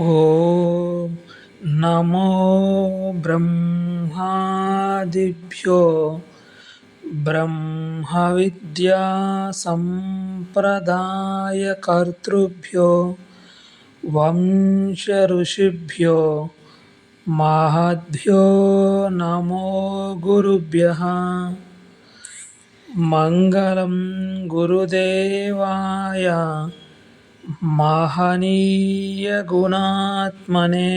ఓం నమో బ్రహ్మాదిభ్యో బ్రహ్మ విద్యా సంప్రదాయకర్తృభ్యో వంశ ఋషిభ్యో మహద్భ్యో నమో గురుభ్యః. మంగళం గురుదేవాయ మహనీయ గుణాత్మనే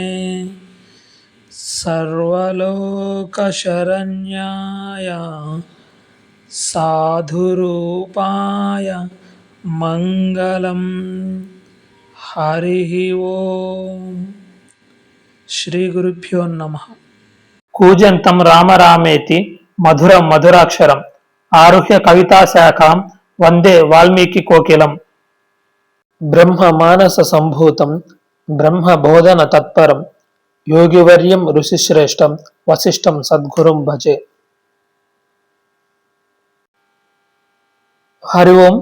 సర్వలోక శరణ్యాయ సాధురూపాయ మంగళం. హరి ఓం. శ్రీ గురుభ్యో నమః. కూజంతం రామరామేతి మధురం మధురాక్షరం ఆరుహ్య కవితాశాఖాం వందే వాల్మీకి కోకిలం. బ్రహ్మ మానస సంభూతం బ్రహ్మ బోధన తత్పరం యోగివర్యం ఋషిశ్రేష్టం వశిష్ఠం సద్గురుం భజే. హరి ఓం.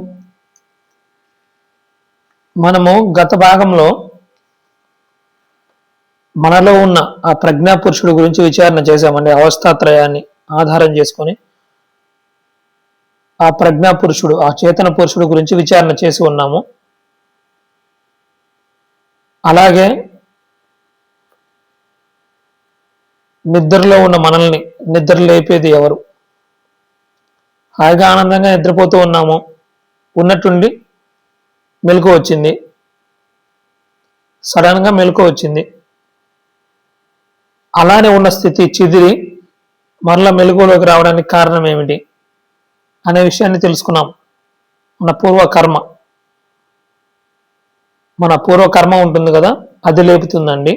మనము గత భాగంలో మనలో ఉన్న ఆ ప్రజ్ఞాపురుషుడు గురించి విచారణ చేశామండి. అవస్థాత్రయాన్ని ఆధారం చేసుకొని ఆ ప్రజ్ఞాపురుషుడు, ఆ చేతన పురుషుడు గురించి విచారణ చేసి ఉన్నాము. అలాగే నిద్రలో ఉన్న మనల్ని నిద్ర లేపేది ఎవరు? హాయిగా ఆనందంగా నిద్రపోతూ ఉన్నాము, ఉన్నట్టుండి మెలకు వచ్చింది, సడన్గా మెలకు వచ్చింది. అలానే ఉన్న స్థితి చిదిరి మరలా మెలకువలోకి రావడానికి కారణం ఏమిటి అనే విషయాన్ని తెలుసుకున్నాం. మన పూర్వకర్మ ఉంటుంది కదా, అది లేపుతుందండి.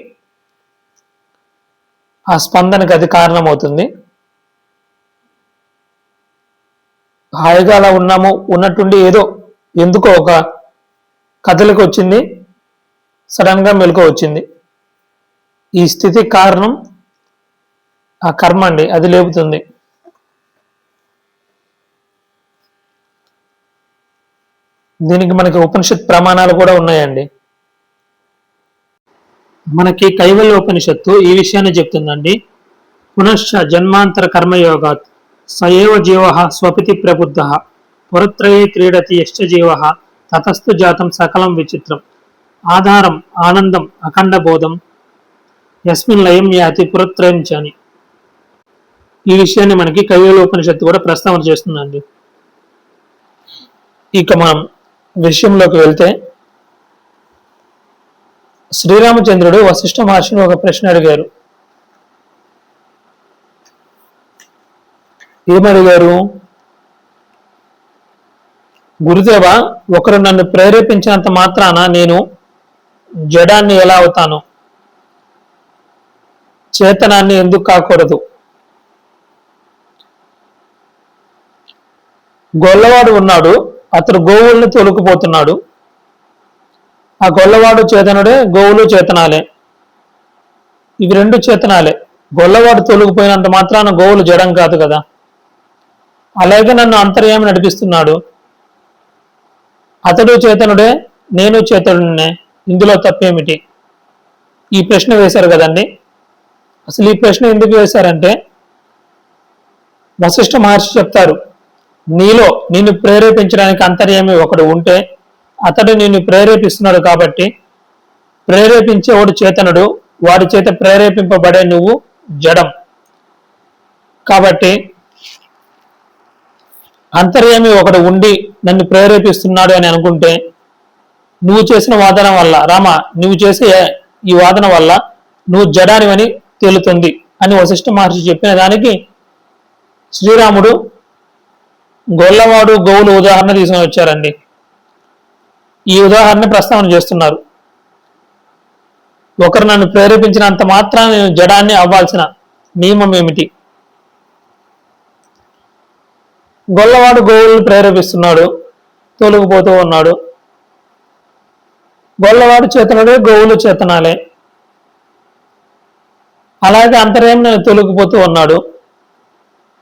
ఆ స్పందనకి అది కారణమవుతుంది. హాయిగా అలా ఉన్నాము, ఉన్నట్టుండి ఏదో ఎందుకో ఒక కదలిక వచ్చింది, సడన్గా మెలకు వచ్చింది. ఈ స్థితికి కారణం ఆ కర్మ అండి, అది లేపుతుంది. దీనికి మనకి ఉపనిషత్ ప్రమాణాలు కూడా ఉన్నాయండి. మనకి కైవల్య ఉపనిషత్తు ఈ విషయాన్ని చెప్తుందండి. పునశ్చ జన్మాంతర కర్మయోగాత్ సయేవ జీవ స్వపితి ప్రబుద్ధ పురత్రయే క్రీడతి యశ్చ జీవ తతస్థు జాతం సకలం విచిత్రం ఆధారం ఆనందం అఖండ బోధం యస్మిన్ లయం యాతి పురత్రయం చని. ఈ విషయాన్ని మనకి కైవల్య ఉపనిషత్తు కూడా ప్రస్తావన చేస్తుందండి. ఇక మనం విషయంలోకి వెళ్తే, శ్రీరామచంద్రుడు వశిష్ఠ మహర్షిని ఒక ప్రశ్న అడిగారు. ఏమడిగారు? గురుదేవ, ఒకరు నన్ను ప్రేరేపించినంత మాత్రాన నేను జడాన్ని ఎలా అవుతాను? చేతనాన్ని ఎందుకు కాకూడదు? గొల్లవాడు ఉన్నాడు, అతడు గోవుల్ని తొలుకుపోతున్నాడు. ఆ గొల్లవాడు చేతనుడే, గోవులు చేతనాలే. ఇవి రెండు చేతనాలే. గొల్లవాడు తొలుకుపోయినంత మాత్రాన గోవులు జడం కాదు కదా. అలాగే నన్ను అంతర్యామి నడిపిస్తున్నాడు, అతడు చేతనుడే, నేను చేతనుడినే. ఇందులో తప్పేమిటి? ఈ ప్రశ్న వేశారు కదండి. అసలు ఈ ప్రశ్న ఎందుకు వేశారంటే, వశిష్ఠ మహర్షి చెప్తారు, నీలో నిన్ను ప్రేరేపించడానికి అంతర్యామి ఒకడు ఉంటే అతడు నిన్ను ప్రేరేపిస్తున్నాడు కాబట్టి ప్రేరేపించేవాడు చేతనుడు, వాడి చేత ప్రేరేపింపబడే నువ్వు జడం. కాబట్టి అంతర్యామి ఒకడు ఉండి నన్ను ప్రేరేపిస్తున్నాడు అని అనుకుంటే నువ్వు చేసిన వాదన వల్ల, నువ్వు చేసే ఈ వాదన వల్ల నువ్వు జడానివని తేలుతుంది అని వశిష్ఠ మహర్షి చెప్పిన దానికి శ్రీరాముడు గొల్లవాడు గోవులు ఉదాహరణ తీసుకొని వచ్చారండి. ఈ ఉదాహరణ ప్రస్తావన చేస్తున్నారు. ఒకరు నన్ను ప్రేరేపించినంత మాత్రాన నేను జడాన్ని అవ్వాల్సిన నియమం ఏమిటి? గొల్లవాడు గోవులను ప్రేరేపిస్తున్నాడు, తోలుకుపోతూ ఉన్నాడు. గొల్లవాడు చేతనుడే, గోవులు చేతనాలే. అలాగే అంతర్యామి నేను తొలగిపోతూ ఉన్నాడు.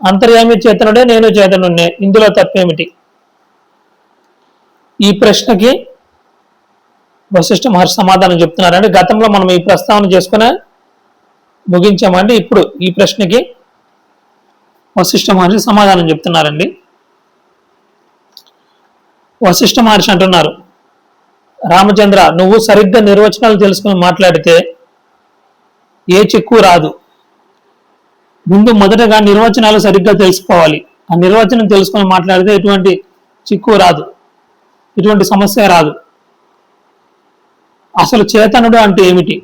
అంతర్యామి చేతనుడే, నేను చేతనున్నే. ఇందులో తప్పేమిటి? ఈ ప్రశ్నకి వశిష్ఠ మహర్షి సమాధానం చెప్తున్నారండి. గతంలో మనం ఈ ప్రస్తావన చేసుకునే ముగించామండి. ఇప్పుడు ఈ ప్రశ్నకి వశిష్ఠ మహర్షి సమాధానం చెప్తున్నారండి. వశిష్ఠ మహర్షి అంటున్నారు, రామచంద్ర, నువ్వు సరిగ్గా నిర్వచనాలు తెలుసుకుని మాట్లాడితే ఏ చిక్కు రాదు. ముందు మొదటగా నిర్వచనాలు సరిగ్గా తెలుసుకోవాలి. ఆ నిర్వచనం తెలుసుకొని మాట్లాడితే ఎటువంటి చిక్కు రాదు, ఎటువంటి సమస్య రాదు. అసలు చేతనుడు అంటే ఏమిటి?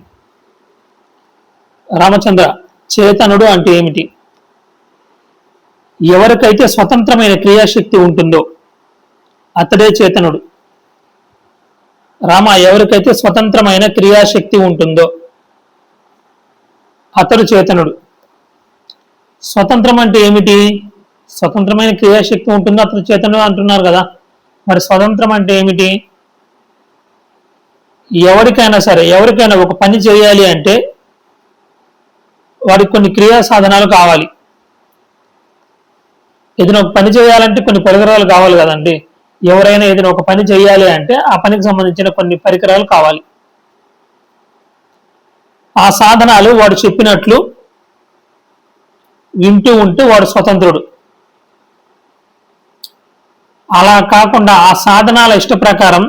రామచంద్ర, చేతనుడు అంటే ఏమిటి? ఎవరికైతే స్వతంత్రమైన క్రియాశక్తి ఉంటుందో అతడే చేతనుడు. రామ, ఎవరికైతే స్వతంత్రమైన క్రియాశక్తి ఉంటుందో అతడు చేతనుడు. స్వతంత్రం అంటే ఏమిటి? స్వతంత్రమైన క్రియాశక్తి ఉంటుందో అతడు చేతనుడు అంటున్నారు కదా. మరి స్వతంత్రం అంటే ఏమిటి? ఎవరికైనా సరే, ఎవరికైనా ఒక పని చేయాలి అంటే వాడికి కొన్ని క్రియా సాధనాలు కావాలి. ఏదైనా ఒక పని చేయాలంటే కొన్ని పరికరాలు కావాలి కదండి. ఎవరైనా ఏదైనా ఒక పని చేయాలి అంటే ఆ పనికి సంబంధించిన కొన్ని పరికరాలు కావాలి. ఆ సాధనాలు వాడు చెప్పినట్లు వింటూ ఉంటే వాడు స్వతంత్రుడు. అలా కాకుండా ఆ సాధనాల ఇష్ట ప్రకారం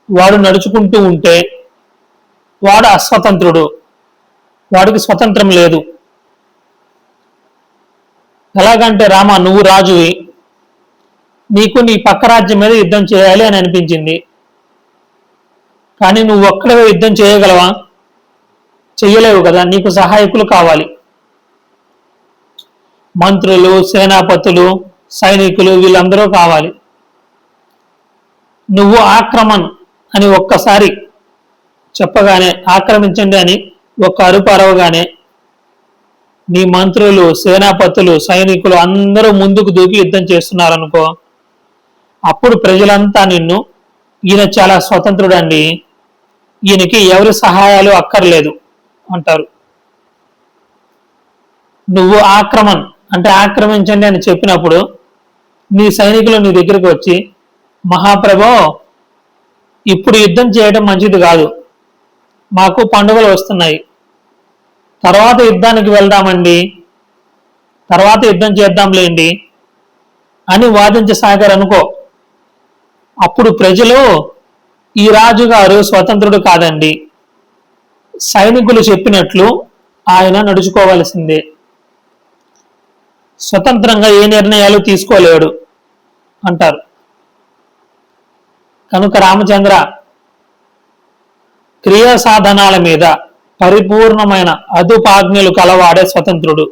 వాడు నడుచుకుంటూ ఉంటే వాడు అస్వతంత్రుడు, వాడికి స్వతంత్రం లేదు. ఎలాగంటే, రామ, నువ్వు రాజువి, నీకు నీ పక్క రాజ్యం మీద యుద్ధం చేయాలి అని అనిపించింది. కానీ నువ్వు ఒక్కడే యుద్ధం చేయగలవా? చెయ్యలేవు కదా. నీకు సహాయకులు కావాలి. మంత్రులు, సేనాపతులు, సైనికులు, వీళ్ళందరూ కావాలి. నువ్వు ఆక్రమణ్ అని ఒక్కసారి చెప్పగానే, ఆక్రమించండి అని ఒక్క అరుపు అరవగానే నీ మంత్రులు, సేనాపతులు, సైనికులు అందరూ ముందుకు దూకి యుద్ధం చేస్తున్నారనుకో, అప్పుడు ప్రజలంతా నిన్ను, ఈయన చాలా స్వతంత్రుడు అండి, ఈయనకి ఎవరి సహాయాలు అక్కర్లేదు అంటారు. నువ్వు ఆక్రమణ్ అంటే ఆక్రమించండి అని చెప్పినప్పుడు నీ సైనికులు నీ దగ్గరికి వచ్చి, మహాప్రభో, ఇప్పుడు యుద్ధం చేయడం మంచిది కాదు, మాకు పండుగలు వస్తున్నాయి, తర్వాత యుద్ధానికి వెళ్దామండి, తర్వాత యుద్ధం చేద్దాంలేండి అని వాదించసాగారు అనుకో, అప్పుడు ప్రజలు, ఈ రాజుగారు స్వతంత్రుడు కాదండి, సైనికులు చెప్పినట్లు ఆయన నడుచుకోవలసిందే, స్వతంత్రంగా ఏ నిర్ణయాలు తీసుకోలేడు అంటారు. కనుక రామచంద్ర, క్రియా సాధనాల మీద పరిపూర్ణమైన అదుపాజ్ఞలు కలవాడే స్వతంత్రుడు.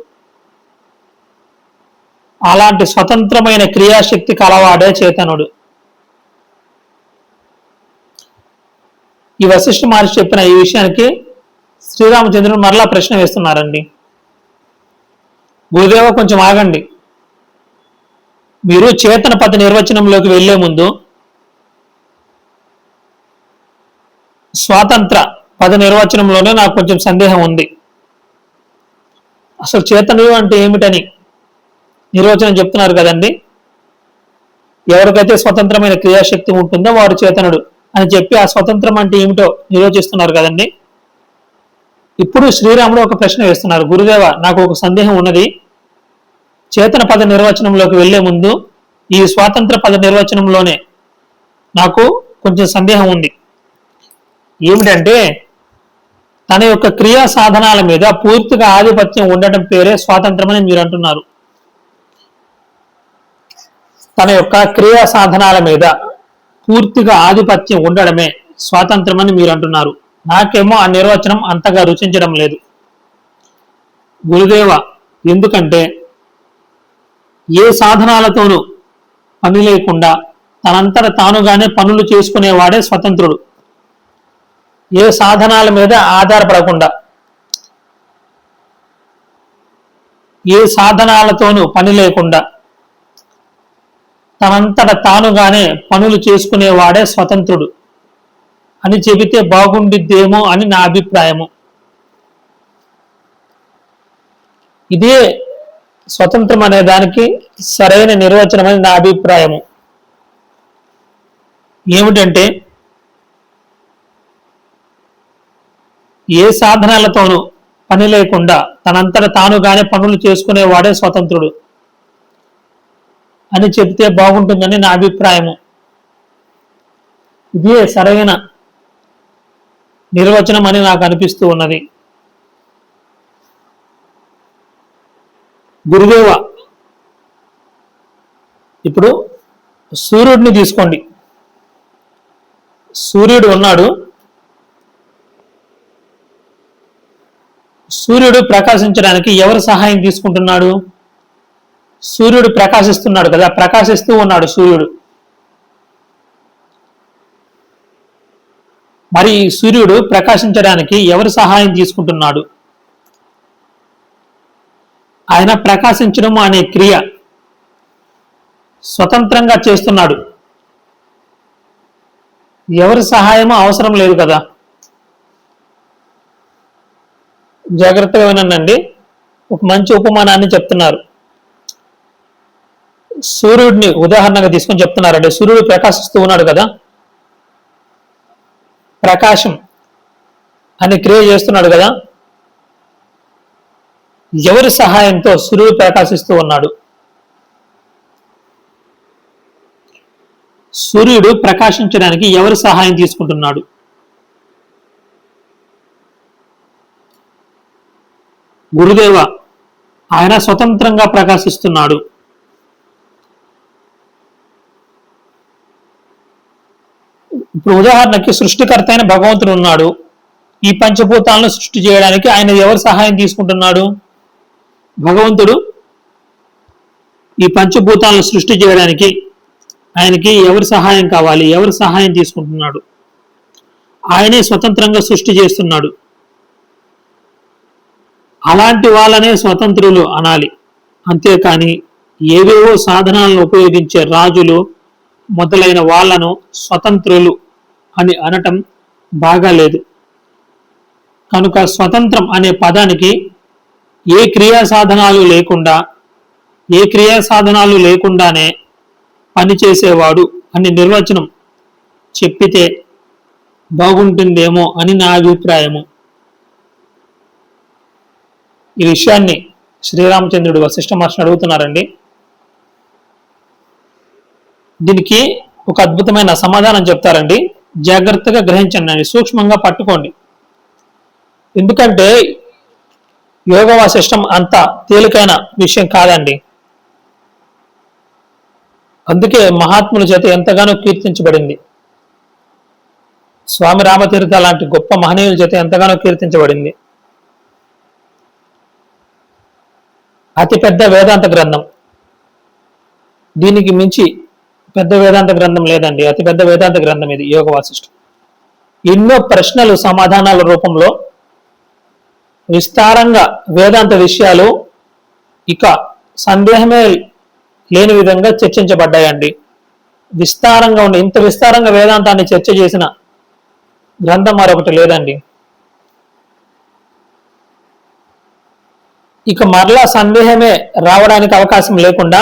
అలాంటి స్వతంత్రమైన క్రియాశక్తి కలవాడే చేతనుడు. ఈ వశిష్ఠ మహర్షి చెప్పిన ఈ విషయానికి శ్రీరామచంద్రుడు మరలా ప్రశ్న వేస్తున్నారండి. గురుదేవ, కొంచెం ఆగండి. మీరు చేతన పద నిర్వచనంలోకి వెళ్లే ముందు స్వాతంత్ర పద నిర్వచనంలోనే నాకు కొంచెం సందేహం ఉంది. అసలు చేతనుడు అంటే ఏమిటని నిర్వచనం చెప్తున్నారు కదండి. ఎవరికైతే స్వతంత్రమైన క్రియాశక్తి ఉంటుందో వాడు చేతనుడు అని చెప్పి ఆ స్వతంత్రం అంటే ఏమిటో నిర్వచిస్తున్నారు కదండి. ఇప్పుడు శ్రీరాముడు ఒక ప్రశ్న వేస్తున్నారు. గురుదేవ, నాకు ఒక సందేహం ఉన్నది. చేతన పద నిర్వచనంలోకి వెళ్లే ముందు ఈ స్వాతంత్ర పద నిర్వచనంలోనే నాకు కొంచెం సందేహం ఉంది. ఏమిటంటే, తన యొక్క క్రియా సాధనాల మీద పూర్తిగా ఆధిపత్యం ఉండటం పేరే స్వాతంత్రం అని మీరు అంటున్నారు. తన యొక్క క్రియా సాధనాల మీద పూర్తిగా ఆధిపత్యం ఉండడమే స్వాతంత్రం అని మీరు అంటున్నారు. నాకేమో ఆ నిర్వచనం అంతగా రుచించడం లేదు గురుదేవ. ఎందుకంటే ఏ సాధనాలతోనూ పని లేకుండా తనంతట తానుగానే పనులు చేసుకునేవాడే స్వతంత్రుడు. ఏ సాధనాల మీద ఆధారపడకుండా, ఏ సాధనాలతోనూ పని లేకుండా తనంతట తానుగానే పనులు చేసుకునేవాడే స్వతంత్రుడు అని చెబితే బాగుండిద్దేమో అని నా అభిప్రాయము. ఇదే స్వతంత్రం అనే దానికి సరైన నిర్వచనం అని నా అభిప్రాయము. ఏమిటంటే, ఏ సాధనాలతోనూ పని లేకుండా తనంతట తానుగానే పనులు చేసుకునేవాడే స్వతంత్రుడు అని చెబితే బాగుంటుందని నా అభిప్రాయము. ఇదే సరైన నిర్వచనం అని నాకు అనిపిస్తూ ఉన్నది. గురుదేవ, ఇప్పుడు సూర్యుడిని తీసుకోండి. సూర్యుడు ఉన్నాడు. సూర్యుడు ప్రకాశించడానికి ఎవరు సహాయం తీసుకుంటున్నాడు? సూర్యుడు ప్రకాశిస్తున్నాడు కదా, ప్రకాశిస్తూ ఉన్నాడు సూర్యుడు. మరి సూర్యుడు ప్రకాశించడానికి ఎవరు సహాయం తీసుకుంటున్నాడు? ఆయన ప్రకాశించడం అనే క్రియ స్వతంత్రంగా చేస్తున్నాడు. ఎవరి సహాయమో అవసరం లేదు కదా. జాగ్రత్తగా వినండి, ఒక మంచి ఉపమానాన్ని చెప్తున్నారు. సూర్యుడిని ఉదాహరణగా తీసుకొని చెప్తున్నారండి. సూర్యుడు ప్రకాశిస్తూ ఉన్నాడు కదా, ప్రకాశం అని క్రియ చేస్తున్నాడు కదా. ఎవరి సహాయంతో సూర్యుడు ప్రకాశిస్తూ ఉన్నాడు? సూర్యుడు ప్రకాశించడానికి ఎవరి సహాయం తీసుకుంటున్నాడు? గురుదేవ, ఆయన స్వతంత్రంగా ప్రకాశిస్తున్నాడు. ఇప్పుడు ఉదాహరణకి సృష్టికర్త అయిన భగవంతుడు ఉన్నాడు. ఈ పంచభూతాలను సృష్టి చేయడానికి ఆయన ఎవరు సహాయం తీసుకుంటున్నాడు? భగవంతుడు ఈ పంచభూతాలను సృష్టి చేయడానికి ఆయనకి ఎవరి సహాయం కావాలి? ఎవరి సహాయం తీసుకుంటున్నాడు? ఆయనే స్వతంత్రంగా సృష్టి చేస్తున్నాడు. అలాంటి వాళ్ళనే స్వతంత్రులు అనాలి. అంతేకాని ఏవేవో సాధనాలను ఉపయోగించే రాజులు మొదలైన వాళ్లను స్వతంత్రులు అని అనటం బాగాలేదు. కనుక స్వతంత్రం అనే పదానికి ఏ క్రియా సాధనాలు లేకుండానే పనిచేసేవాడు అని నిర్వచనం చెప్పితే బాగుంటుందేమో అని నా అభిప్రాయము. ఈ విషయాన్ని శ్రీరామచంద్రుడు వశిష్ఠ మహర్షిని అడుగుతున్నారండి. దీనికి ఒక అద్భుతమైన సమాధానం చెప్తారండి. జాగ్రత్తగా గ్రహించండి, సూక్ష్మంగా పట్టుకోండి. ఎందుకంటే యోగ వాసిష్టం అంత తేలికైన విషయం కాదండి. అందుకే మహాత్ముల చేత ఎంతగానో కీర్తించబడింది. స్వామి రామతీర్థ లాంటి గొప్ప మహనీయుల చేత ఎంతగానో కీర్తించబడింది. అతిపెద్ద వేదాంత గ్రంథం, దీనికి మించి పెద్ద వేదాంత గ్రంథం లేదండి. అతిపెద్ద వేదాంత గ్రంథం ఇది యోగ వాసిష్టం. ఎన్నో ప్రశ్నలు సమాధానాల రూపంలో విస్తారంగా వేదాంత విషయాలు ఇక సందేహమే లేని విధంగా చర్చించబడ్డాయండి. విస్తారంగా ఉండి ఇంత విస్తారంగా వేదాంతాన్ని చర్చ చేసిన గ్రంథం మరొకటి లేదండి. ఇక మరలా సందేహమే రావడానికి అవకాశం లేకుండా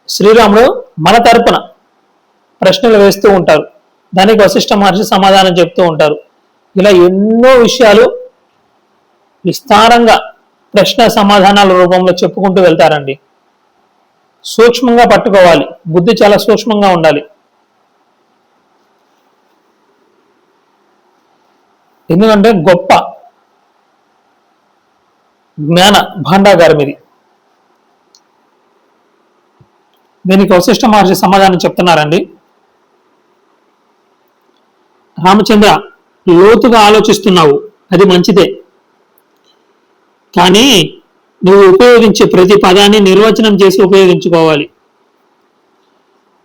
శ్రీరాముడు మన తరపున ప్రశ్నలు వేస్తూ ఉంటారు. దానికి వశిష్ఠ మహర్షి సమాధానం చెప్తూ ఉంటారు. ఇలా ఎన్నో విషయాలు విస్తారంగా ప్రశ్న సమాధానాల రూపంలో చెప్పుకుంటూ వెళ్తారండి. సూక్ష్మంగా పట్టుకోవాలి, బుద్ధి చాలా సూక్ష్మంగా ఉండాలి. ఎందుకంటే గొప్ప జ్ఞాన భాండాగారం ఇది. దీనికి వశిష్ఠ మహర్షి సమాధానం చెప్తున్నారండి. రామచంద్ర, లోతుగా ఆలోచిస్తున్నావు, అది మంచిదే. కానీ నువ్వు ఉపయోగించే ప్రతి పదాన్ని నిర్వచనం చేసి ఉపయోగించుకోవాలి.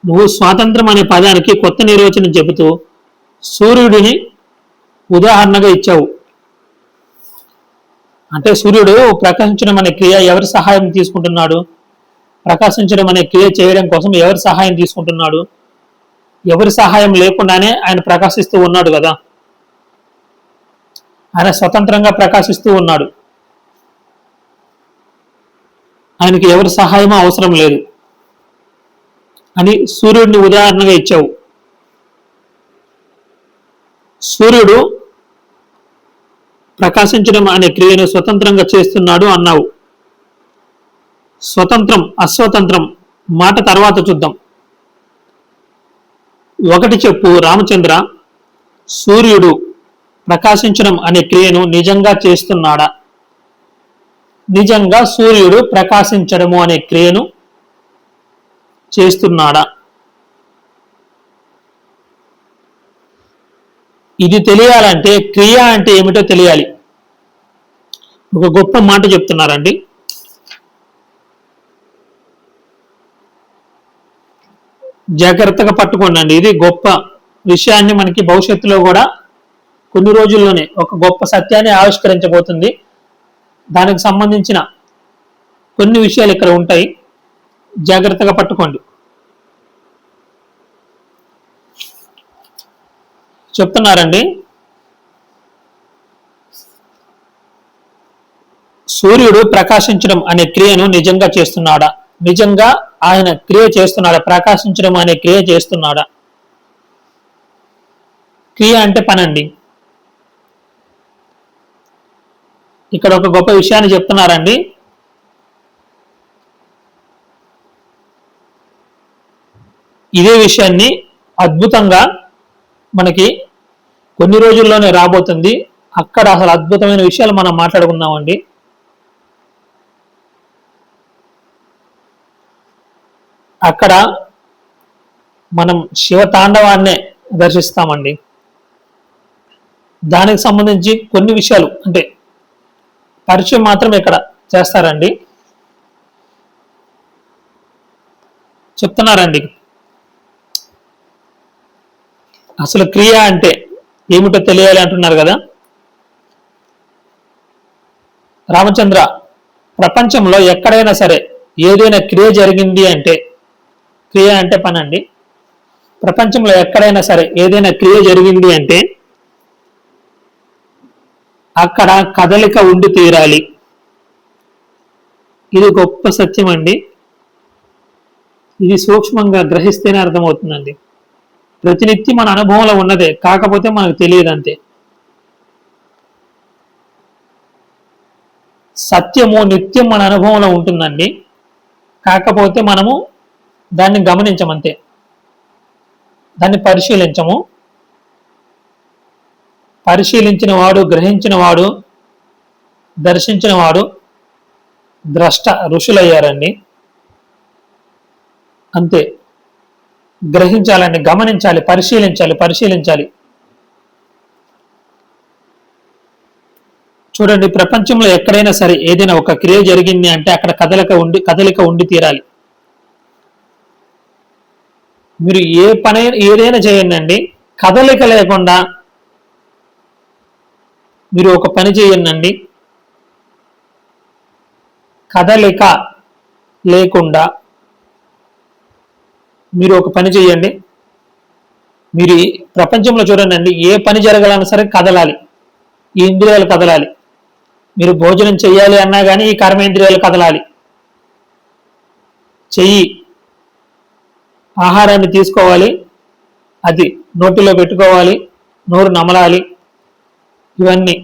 నువ్వు స్వాతంత్రం అనే పదానికి కొత్త నిర్వచనం చెబుతూ సూర్యుడిని ఉదాహరణగా ఇచ్చావు. అంటే సూర్యుడు ప్రకాశించడం అనే క్రియ ఎవరి సహాయం తీసుకుంటున్నాడు? ప్రకాశించడం అనే క్రియ చేయడం కోసం ఎవరి సహాయం తీసుకుంటున్నాడు? ఎవరి సహాయం లేకుండానే ఆయన ప్రకాశిస్తూ ఉన్నాడు కదా. ఆయన స్వతంత్రంగా ప్రకాశిస్తూ ఉన్నాడు. ఆయనకి ఎవరి సహాయమో అవసరం లేదు అని సూర్యుడిని ఉదాహరణగా ఇచ్చావు. సూర్యుడు ప్రకాశించడం అనే క్రియను స్వతంత్రంగా చేస్తున్నాడు అన్నావు. స్వతంత్రం అస్వతంత్రం మాట తర్వాత చూద్దాం. ఒకటి చెప్పు రామచంద్ర, సూర్యుడు ప్రకాశించడం అనే క్రియను నిజంగా చేస్తున్నాడా? నిజంగా సూర్యుడు ప్రకాశించడము అనే క్రియను చేస్తున్నాడా? ఇది తెలియాలంటే క్రియ అంటే ఏమిటో తెలియాలి. ఒక గొప్ప మాట చెప్తున్నారండి. జాగ్రత్తగా పట్టుకోండి. ఇది గొప్ప విషయాన్ని మనకి భవిష్యత్తులో కూడా కొన్ని రోజుల్లోనే ఒక గొప్ప సత్యాన్ని ఆవిష్కరించబోతుంది. దానికి సంబంధించిన కొన్ని విషయాలు ఇక్కడ ఉంటాయి, జాగ్రత్తగా పట్టుకోండి. చెప్తున్నారండి, సూర్యుడు ప్రకాశించడం అనే క్రియను నిజంగా చేస్తున్నాడా? నిజంగా ఆయన క్రియ చేస్తున్నాడా? ప్రకాశించడం అనే క్రియ చేస్తున్నాడా? క్రియ అంటే పనండి. ఇక్కడ ఒక గొప్ప విషయాన్ని చెప్తున్నారండి. ఇదే విషయాన్ని అద్భుతంగా మనకి కొన్ని రోజుల్లోనే రాబోతుంది. అక్కడ అసలు అద్భుతమైన విషయాలు మనం మాట్లాడుకుందామండి. అక్కడ మనం శివతాండవాన్నే దర్శిస్తామండి. దానికి సంబంధించి కొన్ని విషయాలు అంటే పరిచయం మాత్రం ఇక్కడ చేస్తారండి. చెప్తున్నారండి, అసలు క్రియ అంటే ఏమిటో తెలియాలి అంటున్నారు కదా. రామచంద్ర, ప్రపంచంలో ఎక్కడైనా సరే ఏదైనా క్రియ జరిగింది అంటే, క్రియ అంటే పనండి. ప్రపంచంలో ఎక్కడైనా సరే ఏదైనా క్రియ జరిగింది అంటే అక్కడ కదలిక ఉండి తీరాలి. ఇది గొప్ప సత్యం అండి. ఇది సూక్ష్మంగా గ్రహిస్తేనే అర్థమవుతుందండి. ప్రతినిత్యం మన అనుభవంలో ఉన్నదే, కాకపోతే మనకు తెలియదు అంతే. సత్యము నిత్యం మన అనుభవంలో ఉంటుందండి, కాకపోతే మనము దాన్ని గమనించమంతే, దాన్ని పరిశీలించము. పరిశీలించిన వాడు, గ్రహించిన వాడు, దర్శించిన వాడు ద్రష్ట, ఋషులయ్యారండి. అంతే. గ్రహించాలండి, గమనించాలి, పరిశీలించాలి. చూడండి, ప్రపంచంలో ఎక్కడైనా సరే ఏదైనా ఒక క్రియ జరిగింది అంటే అక్కడ కదలిక ఉండి తీరాలి. మీరు ఏ పని ఏదైనా చేయండి అండి, కదలిక లేకుండా మీరు ఒక పని చేయండి, కదలిక లేకుండా మీరు ఒక పని చేయండి. మీరు ప్రపంచంలో చూడండి, ఏ పని జరగాలన్నా సరే కదలాలి, ఈ ఇంద్రియాలు కదలాలి. మీరు భోజనం చెయ్యాలి అన్నా కానీ ఈ కర్మేంద్రియాలు కదలాలి. చెయ్యి ఆహారాన్ని తీసుకోవాలి, అది నోటిలో పెట్టుకోవాలి, నోరు నమలాలి. ఇవన్నీ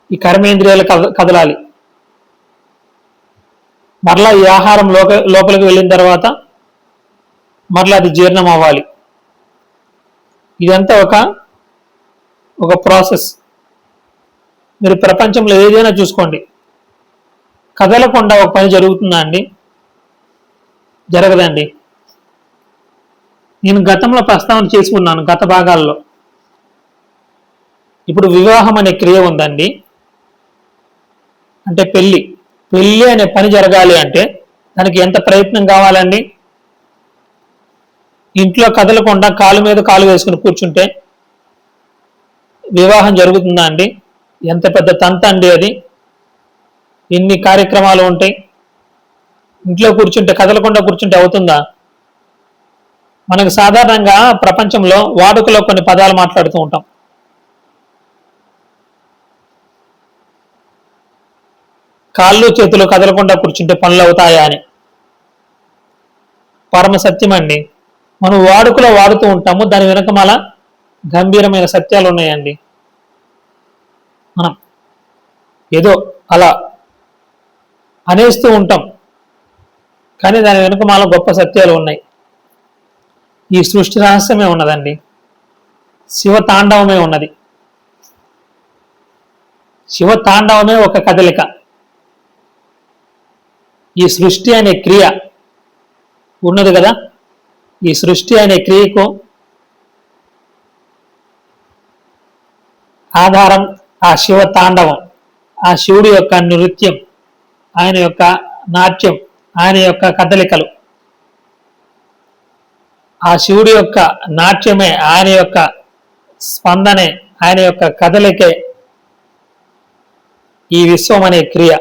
ఈ కర్మేంద్రియాలు కదలాలి. మరలా ఈ ఆహారం లోపలికి వెళ్ళిన తర్వాత మరలా అది జీర్ణం అవ్వాలి. ఇదంతా ఒక ప్రాసెస్. మీరు ప్రపంచంలో ఏదైనా చూసుకోండి, కదలకుండా ఒక పని జరుగుతుందా అండి? జరగదండి. నేను గతంలో ప్రస్తావన చేసుకున్నాను గత భాగాల్లో. ఇప్పుడు వివాహం అనే క్రియ ఉందండి, అంటే పెళ్లి అనే పని జరగాలి అంటే దానికి ఎంత ప్రయత్నం కావాలండి? ఇంట్లో కదలకుండా కాలు మీద కాలు వేసుకుని కూర్చుంటే వివాహం జరుగుతుందా అండి? ఎంత పెద్ద తంత అండి అది. ఎన్ని కార్యక్రమాలు ఉంటాయి. ఇంట్లో కూర్చుంటే, కదలకుండా కూర్చుంటే అవుతుందా? మనకు సాధారణంగా ప్రపంచంలో వాడుకలో కొన్ని పదాలు మాట్లాడుతూ ఉంటాం. కాళ్ళు చేతులు కదలకుండా కూర్చుంటే పనులు అవుతాయా అని. పరమ సత్యం అండి. మనం వాడుకలో వాడుతూ ఉంటాము, దాని వెనుక మళ్ళా గంభీరమైన సత్యాలు ఉన్నాయండి. ఏదో అలా అనేస్తూ ఉంటాం, కానీ దాని వెనుక మాలో గొప్ప సత్యాలు ఉన్నాయి. ఈ సృష్టి రహస్యమే ఉన్నదండి, శివ తాండవమే ఉన్నది. శివ తాండవమే ఒక కదలిక. ఈ సృష్టి అనే క్రియ ఉన్నది కదా, ఈ సృష్టి అనే క్రియకు ఆధారం ఆ శివ తాండవం, ఆ శివుడి యొక్క నృత్యం, ఆయన యొక్క నాట్యం, ఆయన యొక్క కదలికలు. ఆ శివుడి యొక్క నాట్యమే, ఆయన యొక్క స్పందనే, ఆయన యొక్క కదలికే ఈ విశ్వం అనే క్రియ.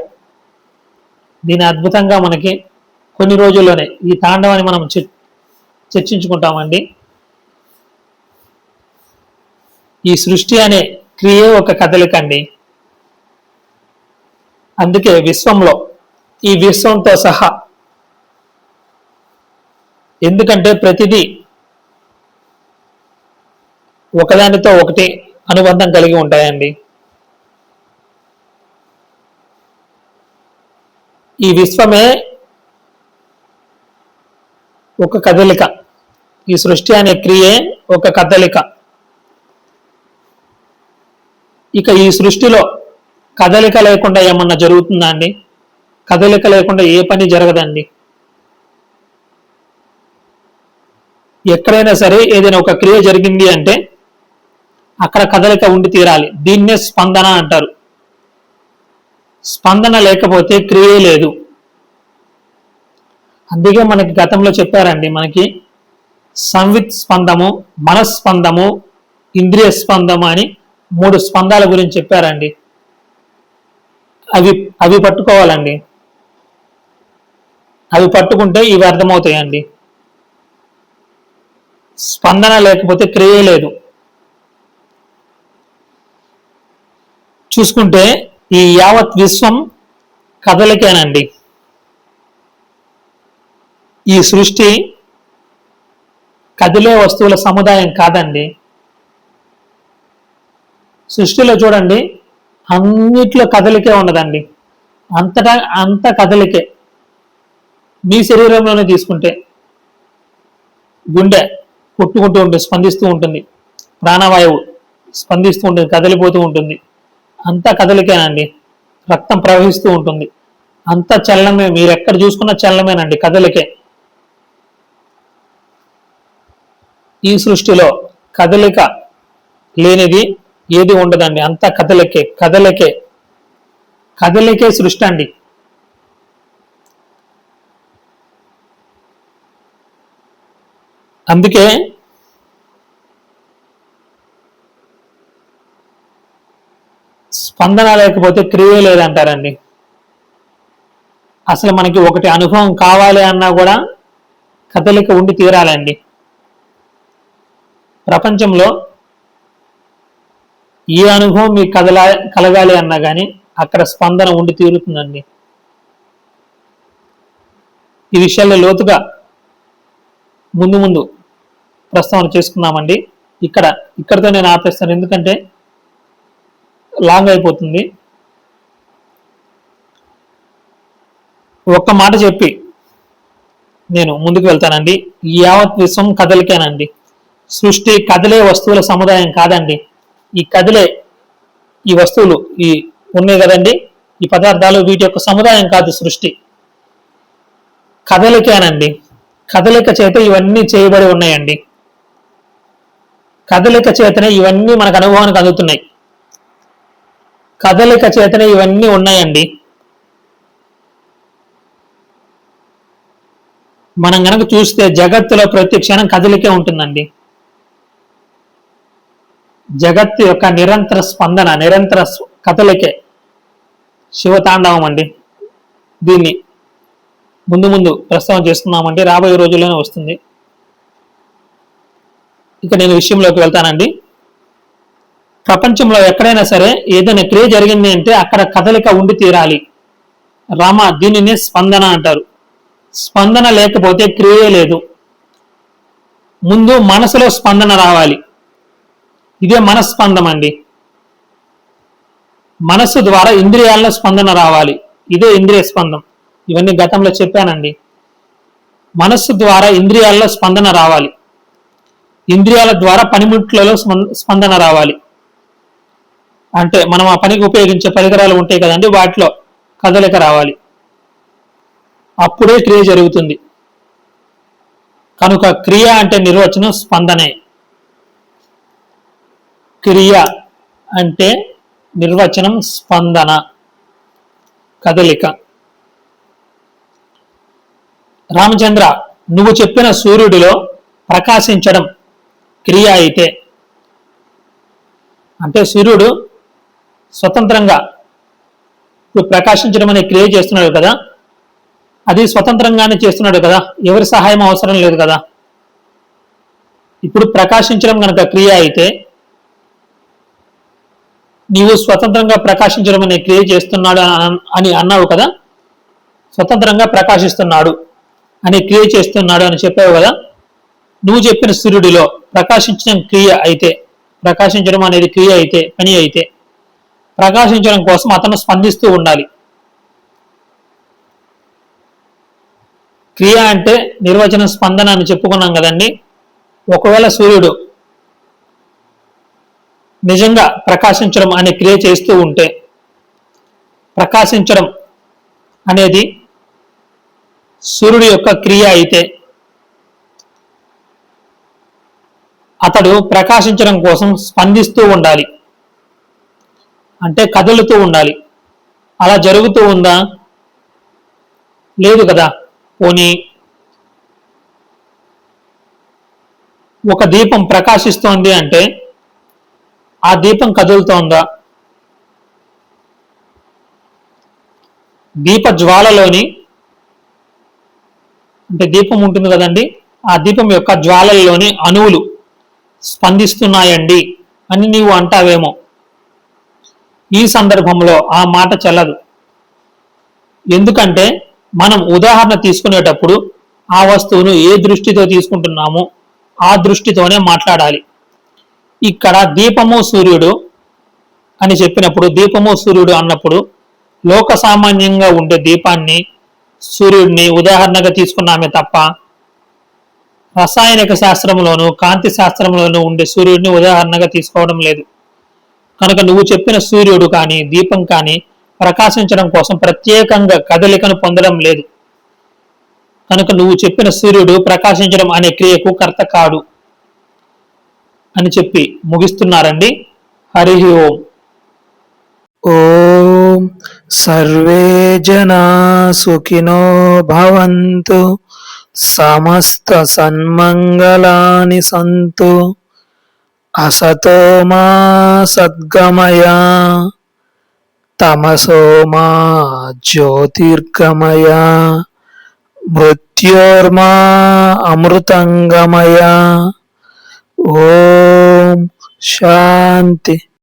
దీని అద్భుతంగా మనకి కొన్ని రోజుల్లోనే ఈ తాండవాన్ని మనం చర్చించుకుంటామండి. ఈ సృష్టి అనే క్రియే ఒక కదలిక అండి. అందుకే విశ్వంలో, ఈ విశ్వంతో సహా, ఎందుకంటే ప్రతిదీ ఒకదానితో ఒకటి అనుబంధం కలిగి ఉంటాయండి. ఈ విశ్వమే ఒక కదలిక, ఈ సృష్టి అనే క్రియే ఒక కదలిక. ఇక ఈ సృష్టిలో కదలిక లేకుండా ఏమన్నా జరుగుతుందా అండి? కదలిక లేకుండా ఏ పని జరగదండి. ఎక్కడైనా సరే ఏదైనా ఒక క్రియ జరిగింది అంటే అక్కడ కదలిక ఉండి తీరాలి. దీన్నే స్పందన అంటారు. స్పందన లేకపోతే క్రియే లేదు. అందుకే మనకి గతంలో చెప్పారండి, మనకి సంవిత్ స్పందము, మనస్పందము, ఇంద్రియ స్పందము అని 3 స్పందాల గురించి చెప్పారండి. అవి పట్టుకోవాలండి. అవి పట్టుకుంటే ఇవి అర్థమవుతాయండి. స్పందన లేకపోతే క్రియ లేదు. చూసుకుంటే ఈ యావత్ విశ్వం కదలికేనండి. ఈ సృష్టి కదిలే వస్తువుల సముదాయం కాదండి. సృష్టిలో చూడండి, అన్నిట్లో కదలికే ఉన్నదండి. అంతటా అంత కదలికే. మీ శరీరంలోనే తీసుకుంటే గుండె కొట్టుకుంటూ ఉంటుంది, స్పందిస్తూ ఉంటుంది, ప్రాణవాయువు స్పందిస్తూ ఉంటుంది, కదిలిపోతూ ఉంటుంది. అంతా కదలికేనండి. రక్తం ప్రవహిస్తూ ఉంటుంది, అంతా చలనమే. మీరు ఎక్కడ చూసుకున్న చలనమేనండి, కదలికే. ఈ సృష్టిలో కదలిక లేనిది ఏది ఉండదండి. అంతా కదలికే, కదలికే, కదలికే సృష్టి అండి. అందుకే స్పందన లేకపోతే క్రియ లేదంటారండి. అసలు మనకి ఒకటి అనుభవం కావాలి అన్నా కూడా కదలిక ఉండి తీరాలండి. ప్రపంచంలో ఏ అనుభవం మీకు కలగాలి అన్నా కానీ అక్కడ స్పందన ఉండి తీరుతుందండి. ఈ విషయాల్లో లోతుగా ముందు ప్రస్తావన చేసుకుందామండి. ఇక్కడతో నేను ఆపేస్తాను, ఎందుకంటే లాంగ్ అయిపోతుంది. ఒక్క మాట చెప్పి నేను ముందుకు వెళ్తానండి. ఈ యావత్ విశ్వం కదలికేనండి. సృష్టి కదిలే వస్తువుల సముదాయం కాదండి. ఈ కదిలే ఈ వస్తువులు ఈ ఉన్నాయి కదండి, ఈ పదార్థాలు, వీటి యొక్క సముదాయం కాదు సృష్టి. కదలికేనండి. కదలిక చేత ఇవన్నీ చేయబడి ఉన్నాయండి. కదలిక చేతనే ఇవన్నీ మనకు అనుభవానికి అందుతున్నాయి. కదలిక చేతనే ఇవన్నీ ఉన్నాయండి. మనం గనక చూస్తే జగత్తులో ప్రతి క్షణం కదలికే ఉంటుందండి. జగత్తు యొక్క నిరంతర స్పందన, నిరంతర కదలికే శివతాండవం అండి. దీన్ని ముందు ప్రస్తావన చేస్తున్నామండి, రాబోయే రోజుల్లోనే వస్తుంది. ఇక నేను విషయంలోకి వెళ్తానండి. ప్రపంచంలో ఎక్కడైనా సరే ఏదైనా క్రియ జరిగింది అంటే అక్కడ కదలిక ఉండి తీరాలి. రామ, దీనినే స్పందన అంటారు. స్పందన లేకపోతే క్రియే లేదు. ముందు మనసులో స్పందన రావాలి. ఇదే మనస్పందం అండి. మనస్సు ద్వారా ఇంద్రియాల్లో స్పందన రావాలి. ఇదే ఇంద్రియ స్పందం. ఇవన్నీ గతంలో చెప్పానండి. మనస్సు ద్వారా ఇంద్రియాల్లో స్పందన రావాలి. ఇంద్రియాల ద్వారా పనిముట్లలో స్పందన రావాలి. అంటే మనం ఆ పనికి ఉపయోగించే పరికరాలు ఉంటాయి కదండి, వాటిలో కదలిక రావాలి. అప్పుడే క్రియ జరుగుతుంది. కనుక క్రియ అంటే నిర్వచనం స్పందనే. క్రియ అంటే నిర్వచనం స్పందన, కదలిక. రామచంద్ర, నువ్వు చెప్పిన సూర్యుడిలో ప్రకాశించడం క్రియ అయితే, అంటే సూర్యుడు స్వతంత్రంగా ఇప్పుడు ప్రకాశించడం అనే క్రియ చేస్తున్నాడు కదా, అది స్వతంత్రంగానే చేస్తున్నాడు కదా, ఎవరి సహాయం అవసరం లేదు కదా. ఇప్పుడు ప్రకాశించడం కనుక క్రియ అయితే, నీవు స్వతంత్రంగా ప్రకాశించడం అనే క్రియ చేస్తున్నాడు అని అన్నావు కదా, స్వతంత్రంగా ప్రకాశిస్తున్నాడు అనే క్రియ చేస్తున్నాడు అని చెప్పావు కదా. నువ్వు చెప్పిన సూర్యుడిలో ప్రకాశించడం క్రియ అయితే, ప్రకాశించడం అనేది క్రియ అయితే, పని అయితే, ప్రకాశించడం కోసం అతను స్పందిస్తూ ఉండాలి. క్రియ అంటే నిర్వచనం స్పందన అని చెప్పుకున్నాం కదండి. ఒకవేళ సూర్యుడు నిజంగా ప్రకాశించడం అనే క్రియ చేస్తూ ఉంటే, ప్రకాశించడం అనేది సూర్యుడి యొక్క క్రియ అయితే, అతడు ప్రకాశించడం కోసం స్పందిస్తూ ఉండాలి, అంటే కదులుతూ ఉండాలి. అలా జరుగుతూ ఉందా? లేదు కదా. పోనీ ఒక దీపం ప్రకాశిస్తోంది అంటే ఆ దీపం కదులుతోందా? దీప జ్వాలలోని, అంటే దీపం ఉంటుంది కదండి, ఆ దీపం యొక్క జ్వాలల్లోని అణువులు స్పందిస్తున్నాయండి అని నీవు అంటావేమో. ఈ సందర్భంలో ఆ మాట చెల్లదు. ఎందుకంటే మనం ఉదాహరణ తీసుకునేటప్పుడు ఆ వస్తువును ఏ దృష్టితో తీసుకుంటున్నామో ఆ దృష్టితోనే మాట్లాడాలి. ఇక్కడ దీపము సూర్యుడు అని చెప్పినప్పుడు, దీపము సూర్యుడు అన్నప్పుడు లోక సామాన్యంగా ఉండే దీపాన్ని, సూర్యుడిని ఉదాహరణగా తీసుకున్నామే తప్ప రసాయనిక శాస్త్రంలోను కాంతి శాస్త్రంలోనూ ఉండే సూర్యుడిని ఉదాహరణగా తీసుకోవడం లేదు. కనుక నువ్వు చెప్పిన సూర్యుడు కానీ దీపం కానీ ప్రకాశించడం కోసం ప్రత్యేకంగా కదలికను పొందడం లేదు. కనుక నువ్వు చెప్పిన సూర్యుడు ప్రకాశించడం అనే క్రియకు కర్త కాడు అని చెప్పి ముగిస్తున్నారండి. హరి ఓం. ఓం సర్వే జనా సుఖినో భవంతు, సమస్త సన్మంగళాని సంతు, అసతో మా సద్గమయ, తమసో మా జ్యోతిర్గమయ, మృత్యోర్మా అమృతంగమయ. ఓం శాంతి.